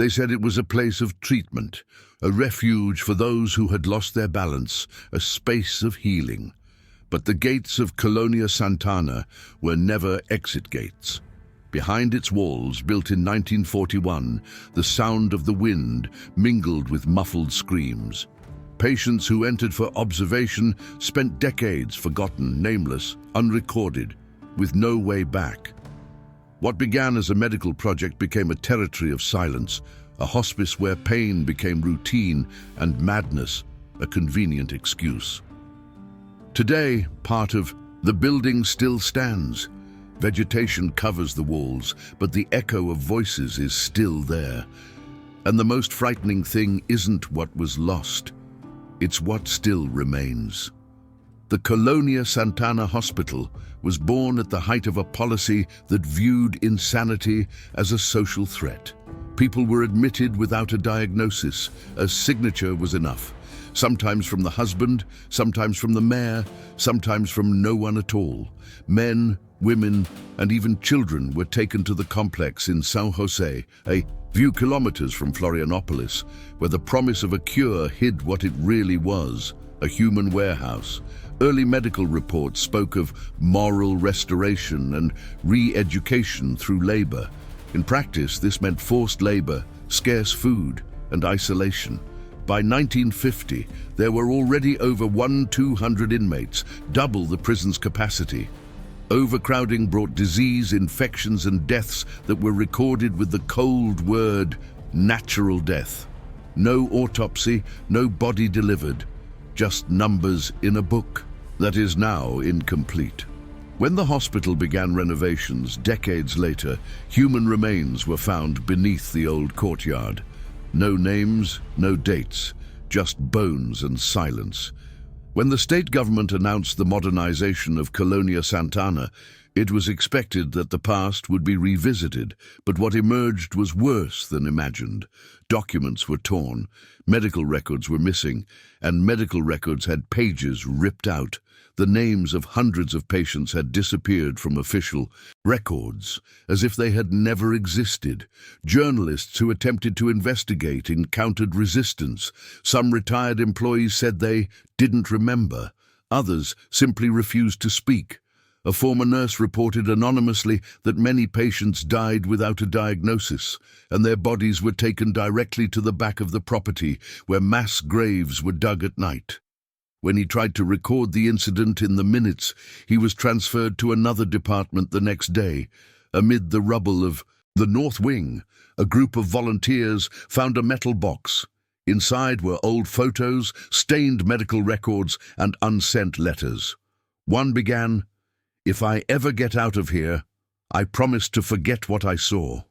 They said it was a place of treatment, a refuge for those who had lost their balance, a space of healing. But the gates of Colônia Sant'Ana were never exit gates. Behind its walls, built in 1941, the sound of the wind mingled with muffled screams. Patients who entered for observation spent decades forgotten, nameless, unrecorded, with no way back. What began as a medical project became a territory of silence, a hospice where pain became routine and madness a convenient excuse. Today, part of the building still stands. Vegetation covers the walls, but the echo of voices is still there. And the most frightening thing isn't what was lost, it's what still remains. The Colônia Sant'Ana Hospital was born at the height of a policy that viewed insanity as a social threat. People were admitted without a diagnosis. A signature was enough. Sometimes from the husband, sometimes from the mayor, sometimes from no one at all. Men, women, and even children were taken to the complex in San Jose, a few kilometers from Florianopolis, where the promise of a cure hid what it really was, a human warehouse. Early medical reports spoke of moral restoration and re-education through labor. In practice, this meant forced labor, scarce food, and isolation. By 1950, there were already over 200 inmates, double the prison's capacity. Overcrowding brought disease, infections, and deaths that were recorded with the cold word, natural death. No autopsy, no body delivered, just numbers in a book that is now incomplete. When the hospital began renovations decades later, human remains were found beneath the old courtyard. No names, no dates, just bones and silence. When the state government announced the modernization of Colônia Sant'Ana, it was expected that the past would be revisited, but what emerged was worse than imagined. Documents were torn, medical records were missing, and medical records had pages ripped out. The names of hundreds of patients had disappeared from official records, as if they had never existed. Journalists who attempted to investigate encountered resistance. Some retired employees said they didn't remember. Others simply refused to speak. A former nurse reported anonymously that many patients died without a diagnosis, and their bodies were taken directly to the back of the property, where mass graves were dug at night. When he tried to record the incident in the minutes, he was transferred to another department the next day. Amid the rubble of the North Wing, a group of volunteers found a metal box. Inside were old photos, stained medical records, and unsent letters. One began, "If I ever get out of here, I promise to forget what I saw."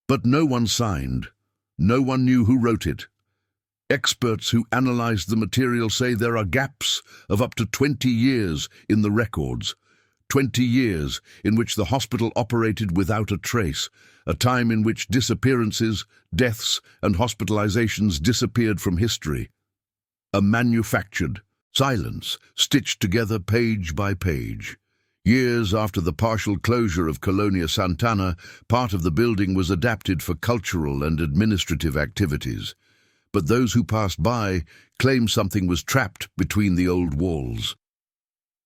But no one signed. No one knew who wrote it. Experts who analyzed the material say there are gaps of up to 20 years in the records. 20 years in which the hospital operated without a trace, a time in which disappearances, deaths, and hospitalizations disappeared from history. A manufactured silence stitched together page by page. Years after the partial closure of Colônia Sant'Ana, part of the building was adapted for cultural and administrative activities. But those who passed by claimed something was trapped between the old walls.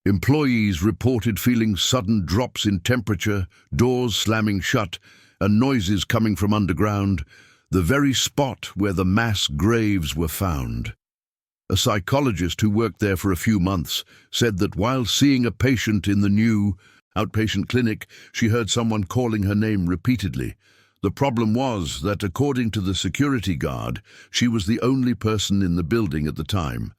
Employees reported feeling sudden drops in temperature, doors slamming shut, and noises coming from underground, the very spot where the mass graves were found. A psychologist who worked there for a few months said that while seeing a patient in the new outpatient clinic, she heard someone calling her name repeatedly. The problem was that, according to the security guard, she was the only person in the building at the time.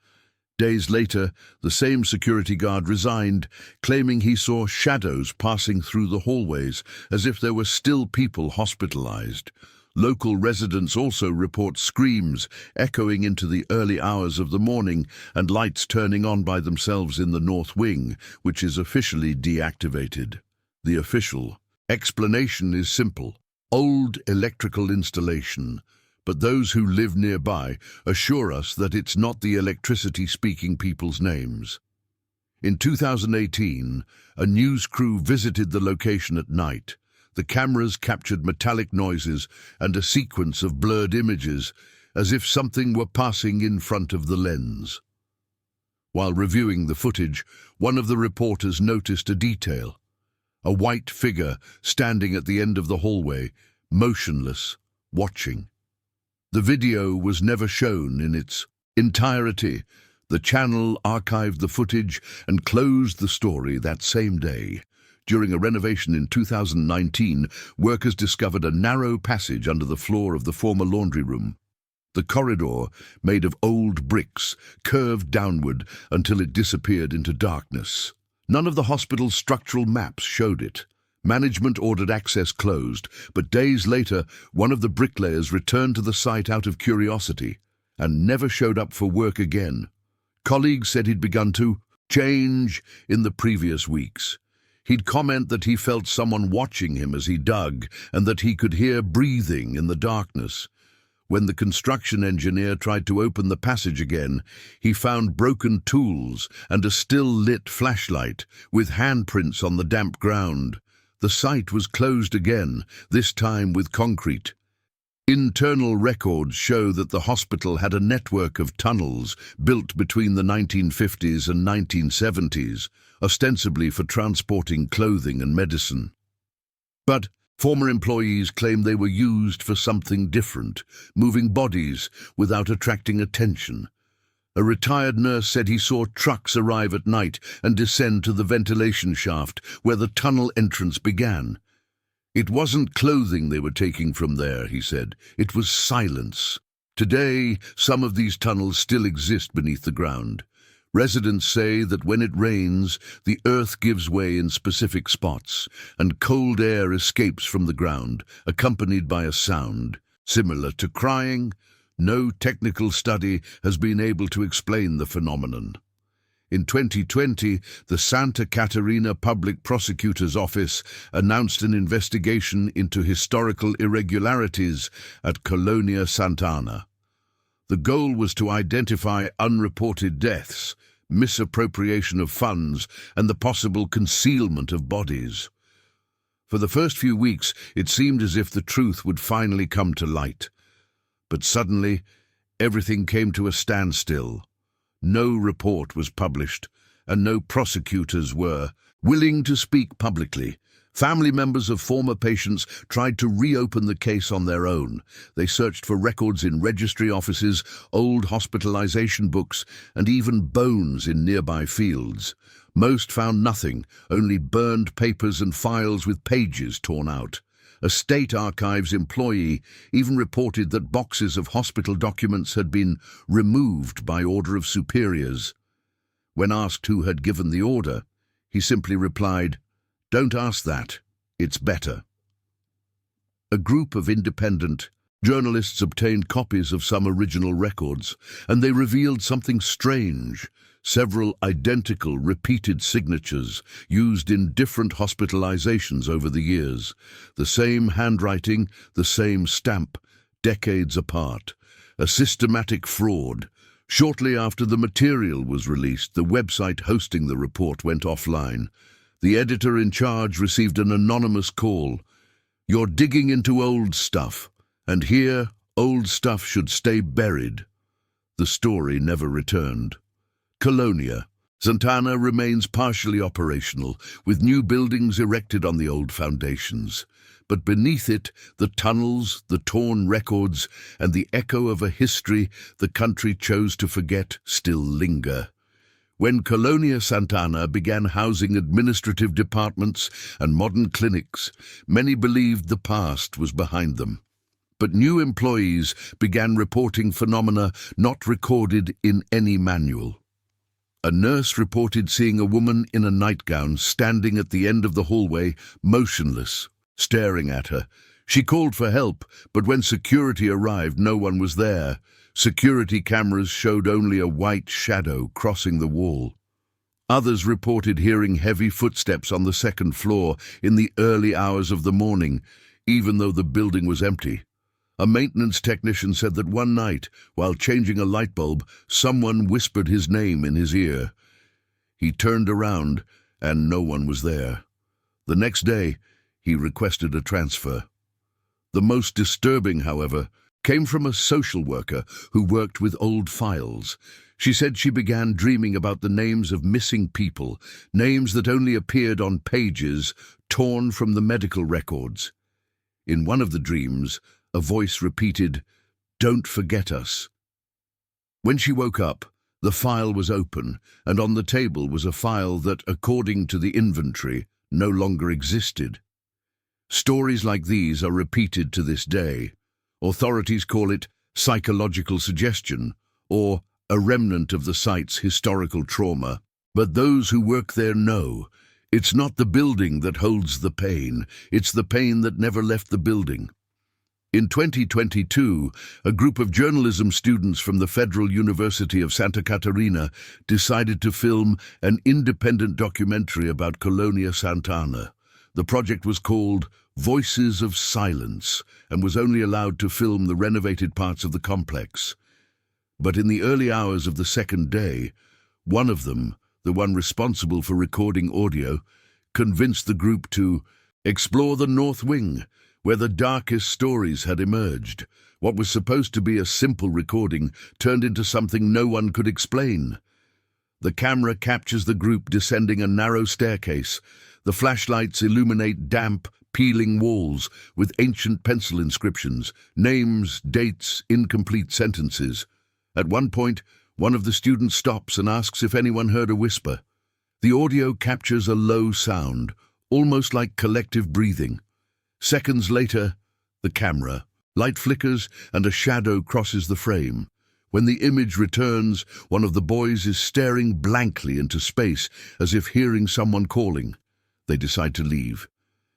Days later, the same security guard resigned, claiming he saw shadows passing through the hallways, as if there were still people hospitalized. Local residents also report screams echoing into the early hours of the morning and lights turning on by themselves in the North Wing, which is officially deactivated. The official explanation is simple: old electrical installation, but those who live nearby assure us that it's not the electricity speaking people's names. In 2018, a news crew visited the location at night. The cameras captured metallic noises and a sequence of blurred images, as if something were passing in front of the lens. While reviewing the footage, one of the reporters noticed a detail: a white figure standing at the end of the hallway, motionless, watching. The video was never shown in its entirety. The channel archived the footage and closed the story that same day. During a renovation in 2019, workers discovered a narrow passage under the floor of the former laundry room. The corridor, made of old bricks, curved downward until it disappeared into darkness. None of the hospital's structural maps showed it. Management ordered access closed, but days later, one of the bricklayers returned to the site out of curiosity and never showed up for work again. Colleagues said he'd begun to change in the previous weeks. He'd comment that he felt someone watching him as he dug and that he could hear breathing in the darkness. When the construction engineer tried to open the passage again, he found broken tools and a still-lit flashlight with handprints on the damp ground. The site was closed again, this time with concrete. Internal records show that the hospital had a network of tunnels built between the 1950s and 1970s, ostensibly for transporting clothing and medicine. But former employees claim they were used for something different, moving bodies without attracting attention. A retired nurse said he saw trucks arrive at night and descend to the ventilation shaft where the tunnel entrance began. It wasn't clothing they were taking from there, he said. It was silence. Today, some of these tunnels still exist beneath the ground. Residents say that when it rains, the earth gives way in specific spots, and cold air escapes from the ground, accompanied by a sound similar to crying. No technical study has been able to explain the phenomenon. In 2020, the Santa Catarina Public Prosecutor's Office announced an investigation into historical irregularities at Colônia Sant'Ana. The goal was to identify unreported deaths, misappropriation of funds, and the possible concealment of bodies. For the first few weeks, it seemed as if the truth would finally come to light. But suddenly, everything came to a standstill. No report was published, and no prosecutors were willing to speak publicly. Family members of former patients tried to reopen the case on their own. They searched for records in registry offices, old hospitalization books, and even bones in nearby fields. Most found nothing, only burned papers and files with pages torn out. A state archives employee even reported that boxes of hospital documents had been removed by order of superiors. When asked who had given the order, he simply replied, "Don't ask that, it's better." A group of independent journalists obtained copies of some original records, and they revealed something strange. Several identical repeated signatures used in different hospitalizations over the years. The same handwriting, the same stamp, decades apart. A systematic fraud. Shortly after the material was released, the website hosting the report went offline. The editor in charge received an anonymous call. "You're digging into old stuff, and here, old stuff should stay buried." The story never returned. Colônia Sant'Ana remains partially operational, with new buildings erected on the old foundations. But beneath it, the tunnels, the torn records, and the echo of a history the country chose to forget still linger. When Colônia Sant'Ana began housing administrative departments and modern clinics, many believed the past was behind them. But new employees began reporting phenomena not recorded in any manual. A nurse reported seeing a woman in a nightgown standing at the end of the hallway, motionless, staring at her. She called for help, but when security arrived, no one was there. Security cameras showed only a white shadow crossing the wall. Others reported hearing heavy footsteps on the second floor in the early hours of the morning, even though the building was empty. A maintenance technician said that one night, while changing a light bulb, someone whispered his name in his ear. He turned around, and no one was there. The next day, He requested a transfer. The most disturbing, however, came from a social worker who worked with old files. She said she began dreaming about the names of missing people, names that only appeared on pages torn from the medical records. In one of the dreams, a voice repeated, "Don't forget us." When she woke up, the file was open, and on the table was a file that, according to the inventory, no longer existed. Stories like these are repeated to this day. Authorities call it psychological suggestion, or a remnant of the site's historical trauma. But those who work there know it's not the building that holds the pain, it's the pain that never left the building. In 2022, a group of journalism students from the Federal University of Santa Catarina decided to film an independent documentary about Colônia Sant'Ana. The project was called Voices of Silence and was only allowed to film the renovated parts of the complex. But in the early hours of the second day, one of them, the one responsible for recording audio, convinced the group to explore the North Wing, where the darkest stories had emerged. What was supposed to be a simple recording turned into something no one could explain. The camera captures the group descending a narrow staircase. The flashlights illuminate damp, peeling walls with ancient pencil inscriptions, names, dates, incomplete sentences. At one point, one of the students stops and asks if anyone heard a whisper. The audio captures a low sound, almost like collective breathing. Seconds later, the camera, light flickers and a shadow crosses the frame. When the image returns, one of the boys is staring blankly into space as if hearing someone calling. They decide to leave.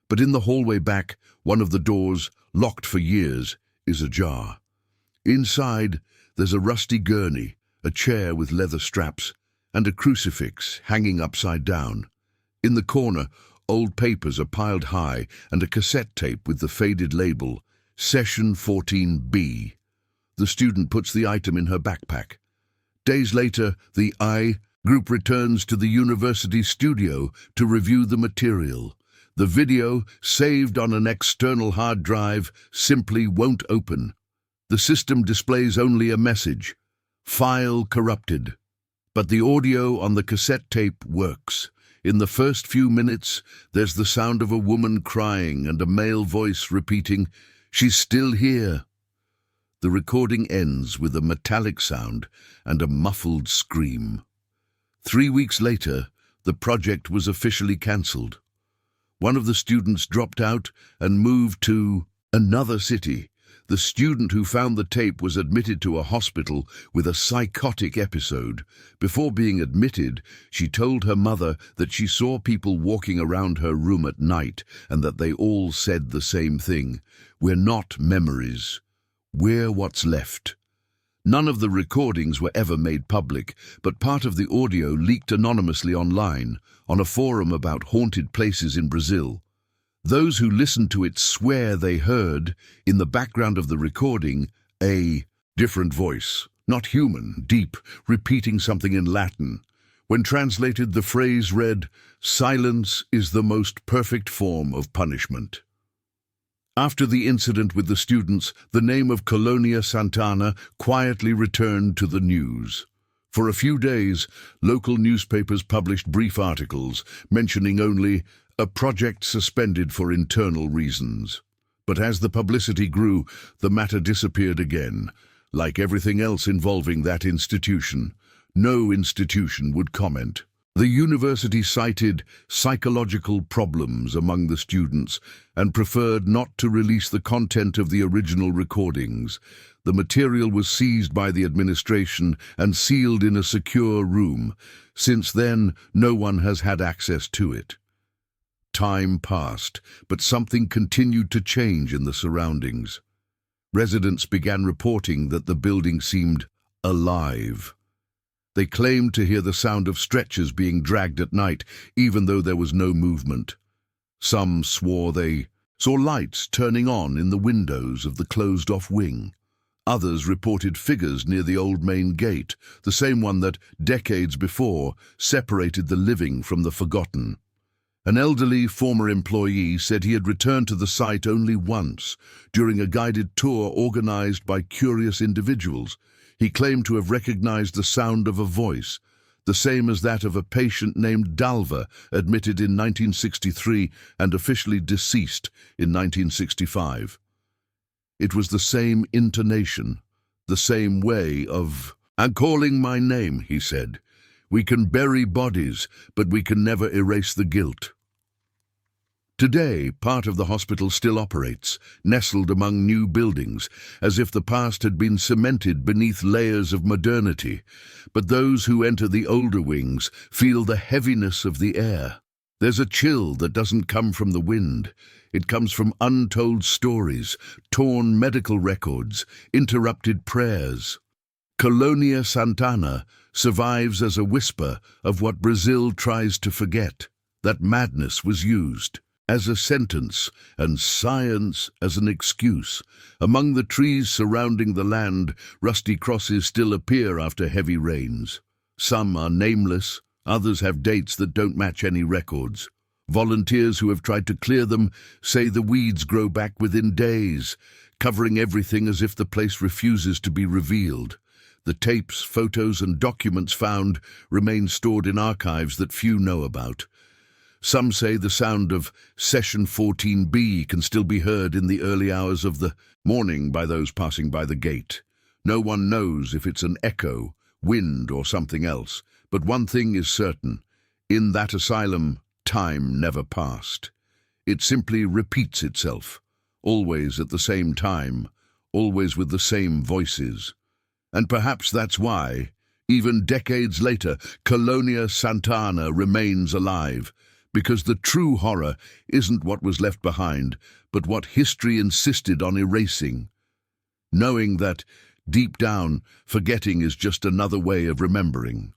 But in the hallway back, one of the doors, locked for years, is ajar. Inside, there's a rusty gurney, a chair with leather straps, and a crucifix hanging upside down. In the corner, old papers are piled high and a cassette tape with the faded label, Session 14B. The student puts the item in her backpack. Days later, the group returns to the university studio to review the material. The video, saved on an external hard drive, simply won't open. The system displays only a message, "File corrupted." But the audio on the cassette tape works. In the first few minutes, there's the sound of a woman crying and a male voice repeating, "She's still here." The recording ends with a metallic sound and a muffled scream. 3 weeks later, the project was officially cancelled. One of the students dropped out and moved to another city. The student who found the tape was admitted to a hospital with a psychotic episode. Before being admitted, she told her mother that she saw people walking around her room at night and that they all said the same thing: "We're not memories. We're what's left." None of the recordings were ever made public, but part of the audio leaked anonymously online, on a forum about haunted places in Brazil. Those who listened to it swear they heard, in the background of the recording, a different voice, not human, deep, repeating something in Latin. When translated, the phrase read, "Silence is the most perfect form of punishment." After the incident with the students, the name of Colônia Sant'Ana quietly returned to the news. For a few days, local newspapers published brief articles mentioning only a project suspended for internal reasons. But as the publicity grew, the matter disappeared again. Like everything else involving that institution, no institution would comment. The university cited psychological problems among the students and preferred not to release the content of the original recordings. The material was seized by the administration and sealed in a secure room. Since then, no one has had access to it. Time passed, but something continued to change in the surroundings. Residents began reporting that the building seemed alive. They claimed to hear the sound of stretchers being dragged at night, even though there was no movement. Some swore they saw lights turning on in the windows of the closed-off wing. Others reported figures near the old main gate, the same one that, decades before, separated the living from the forgotten. An elderly former employee said he had returned to the site only once, during a guided tour organized by curious individuals. He claimed to have recognized the sound of a voice, the same as that of a patient named Dalva, admitted in 1963 and officially deceased in 1965. It was the same intonation, the same way of, "I'm calling my name," he said. "We can bury bodies, but we can never erase the guilt." Today, part of the hospital still operates, nestled among new buildings, as if the past had been cemented beneath layers of modernity. But those who enter the older wings feel the heaviness of the air. There's a chill that doesn't come from the wind. It comes from untold stories, torn medical records, interrupted prayers. Colônia Sant'Ana survives as a whisper of what Brazil tries to forget, that madness was used as a sentence and science as an excuse. Among the trees surrounding the land, rusty crosses still appear after heavy rains. Some are nameless, others have dates that don't match any records. Volunteers who have tried to clear them say the weeds grow back within days, covering everything as if the place refuses to be revealed. The tapes, photos, and documents found remain stored in archives that few know about. Some say the sound of Session 14B can still be heard in the early hours of the morning by those passing by the gate. No one knows if it's an echo, wind, or something else, but one thing is certain. In that asylum, time never passed. It simply repeats itself, always at the same time, always with the same voices. And perhaps that's why, even decades later, Colônia Sant'Ana remains alive, because the true horror isn't what was left behind, but what history insisted on erasing. Knowing that, deep down, forgetting is just another way of remembering.